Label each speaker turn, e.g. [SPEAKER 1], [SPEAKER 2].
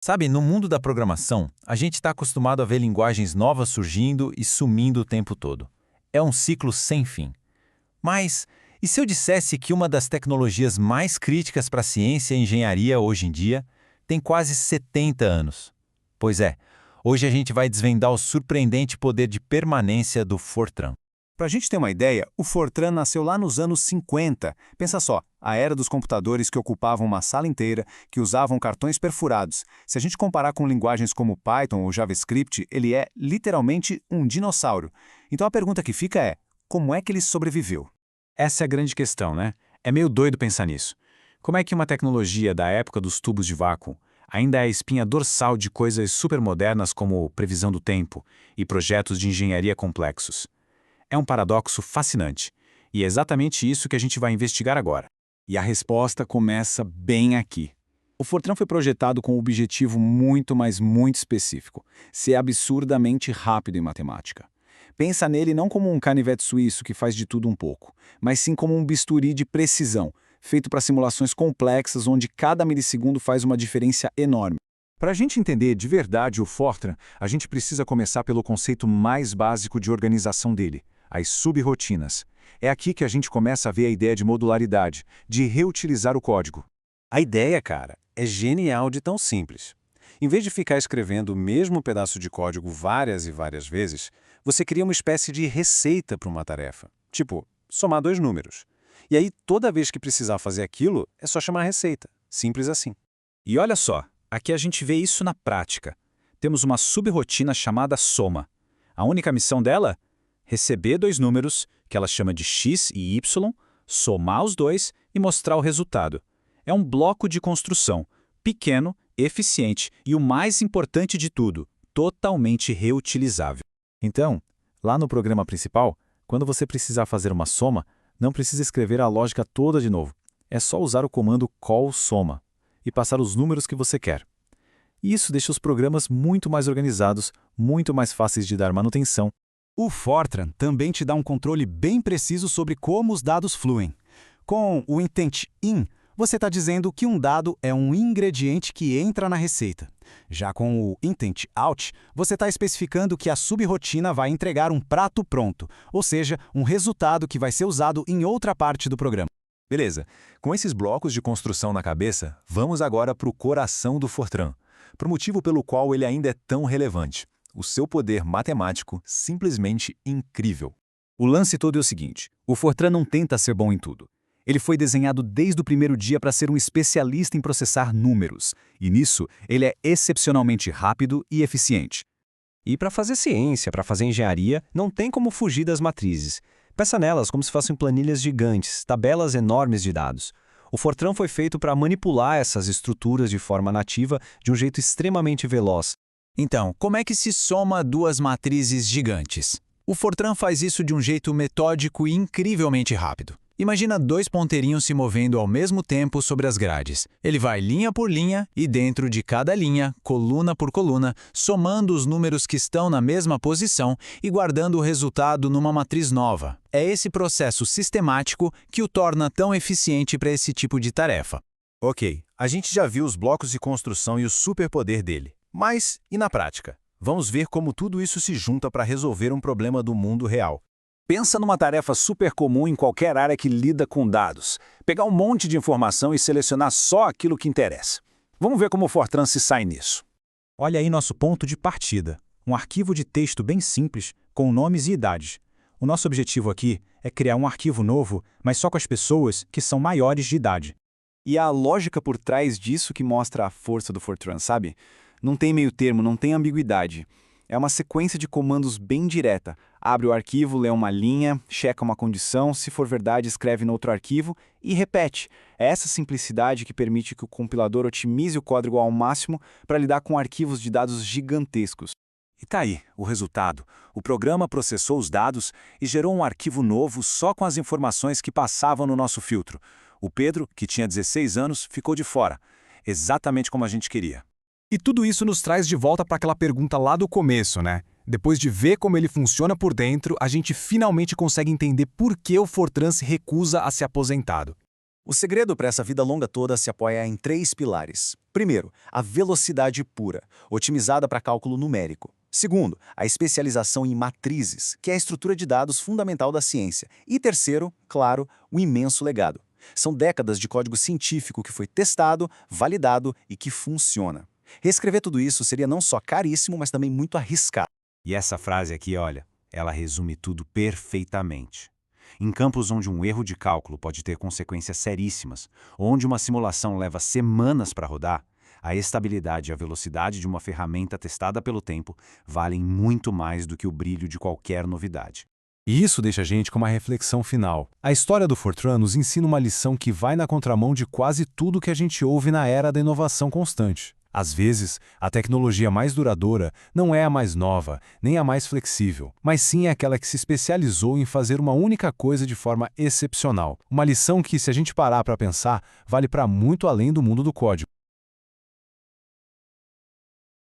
[SPEAKER 1] Sabe, no mundo da programação, a gente está acostumado a ver linguagens novas surgindo e sumindo o tempo todo. É um ciclo sem fim. Mas, e se eu dissesse que uma das tecnologias mais críticas para a ciência e engenharia hoje em dia tem quase 70 anos? Pois é, hoje a gente vai desvendar o surpreendente poder de permanência do Fortran.
[SPEAKER 2] Para a gente ter uma ideia, o Fortran nasceu lá nos anos 50. Pensa só, a era dos computadores que ocupavam uma sala inteira, que usavam cartões perfurados. Se a gente comparar com linguagens como Python ou JavaScript, ele é literalmente um dinossauro. Então a pergunta que fica é, como é que ele sobreviveu? Essa é a grande questão, né? É meio doido pensar nisso. Como é que uma tecnologia da época dos tubos de vácuo ainda é a espinha dorsal de coisas supermodernas como previsão do tempo e projetos de engenharia complexos? É um paradoxo fascinante, e é exatamente isso que a gente vai investigar agora. E a resposta começa bem aqui. O Fortran foi projetado com um objetivo muito, mas muito específico: ser absurdamente rápido em matemática. Pensa nele não como um canivete suíço que faz de tudo um pouco, mas sim como um bisturi de precisão, feito para simulações complexas onde cada milissegundo faz uma diferença enorme. Para a gente entender de verdade o Fortran, a gente precisa começar pelo conceito mais básico de organização dele: as subrrotinas. É aqui que a gente começa a ver a ideia de modularidade, de reutilizar o código. A ideia, cara, é genial de tão simples. Em vez de ficar escrevendo o mesmo pedaço de código várias e várias vezes, você cria uma espécie de receita para uma tarefa. Tipo, somar dois números. E aí, toda vez que precisar fazer aquilo, é só chamar a receita. Simples assim. E olha só, aqui a gente vê isso na prática. Temos uma subrrotina chamada soma. A única missão dela? Receber dois números, que ela chama de x e y, somar os dois e mostrar o resultado. É um bloco de construção, pequeno, eficiente e, o mais importante de tudo, totalmente reutilizável. Então, lá no programa principal, quando você precisar fazer uma soma, não precisa escrever a lógica toda de novo. É só usar o comando call soma e passar os números que você quer. Isso deixa os programas muito mais organizados, muito mais fáceis de dar manutenção. O Fortran também te dá um controle bem preciso sobre como os dados fluem. Com o intent in, você está dizendo que um dado é um ingrediente que entra na receita. Já com o intent out, você está especificando que a subrrotina vai entregar um prato pronto, ou seja, um resultado que vai ser usado em outra parte do programa.
[SPEAKER 3] Beleza, com esses blocos de construção na cabeça, vamos agora para o coração do Fortran, para o motivo pelo qual ele ainda é tão relevante: o seu poder matemático simplesmente incrível.
[SPEAKER 2] O lance todo é o seguinte: o Fortran não tenta ser bom em tudo. Ele foi desenhado desde o primeiro dia para ser um especialista em processar números, e nisso ele é excepcionalmente rápido e eficiente.
[SPEAKER 4] E para fazer ciência, para fazer engenharia, não tem como fugir das matrizes. Pensa nelas como se fossem planilhas gigantes, tabelas enormes de dados. O Fortran foi feito para manipular essas estruturas de forma nativa de um jeito extremamente veloz.
[SPEAKER 1] Então, como é que se soma duas matrizes gigantes? O Fortran faz isso de um jeito metódico e incrivelmente rápido. Imagina dois ponteirinhos se movendo ao mesmo tempo sobre as grades. Ele vai linha por linha e dentro de cada linha, coluna por coluna, somando os números que estão na mesma posição e guardando o resultado numa matriz nova. É esse processo sistemático que o torna tão eficiente para esse tipo de tarefa.
[SPEAKER 3] Ok, a gente já viu os blocos de construção e o superpoder dele. Mas, e na prática? Vamos ver como tudo isso se junta para resolver um problema do mundo real.
[SPEAKER 2] Pensa numa tarefa super comum em qualquer área que lida com dados. Pegar um monte de informação e selecionar só aquilo que interessa. Vamos ver como o Fortran se sai nisso.
[SPEAKER 5] Olha aí nosso ponto de partida. Um arquivo de texto bem simples, com nomes e idades. O nosso objetivo aqui é criar um arquivo novo, mas só com as pessoas que são maiores de idade.
[SPEAKER 2] E a lógica por trás disso que mostra a força do Fortran, sabe? Não tem meio termo, não tem ambiguidade. É uma sequência de comandos bem direta. Abre o arquivo, lê uma linha, checa uma condição, se for verdade escreve no outro arquivo e repete. É essa simplicidade que permite que o compilador otimize o código ao máximo para lidar com arquivos de dados gigantescos.
[SPEAKER 3] E tá aí, o resultado. O programa processou os dados e gerou um arquivo novo só com as informações que passavam no nosso filtro. O Pedro, que tinha 16 anos, ficou de fora. Exatamente como a gente queria.
[SPEAKER 6] E tudo isso nos traz de volta para aquela pergunta lá do começo, né? Depois de ver como ele funciona por dentro, a gente finalmente consegue entender por que o Fortran se recusa a ser aposentado.
[SPEAKER 2] O segredo para essa vida longa toda se apoia em 3 pilares. Primeiro, a velocidade pura, otimizada para cálculo numérico. Segundo, a especialização em matrizes, que é a estrutura de dados fundamental da ciência. E terceiro, claro, o imenso legado. São décadas de código científico que foi testado, validado e que funciona. Reescrever tudo isso seria não só caríssimo, mas também muito arriscado.
[SPEAKER 3] E essa frase aqui, olha, ela resume tudo perfeitamente. Em campos onde um erro de cálculo pode ter consequências seríssimas, onde uma simulação leva semanas para rodar, a estabilidade e a velocidade de uma ferramenta testada pelo tempo valem muito mais do que o brilho de qualquer novidade.
[SPEAKER 6] E isso deixa a gente com uma reflexão final. A história do Fortran nos ensina uma lição que vai na contramão de quase tudo que a gente ouve na era da inovação constante. Às vezes, a tecnologia mais duradoura não é a mais nova, nem a mais flexível, mas sim aquela que se especializou em fazer uma única coisa de forma excepcional. Uma lição que, se a gente parar para pensar, vale para muito além do mundo do código.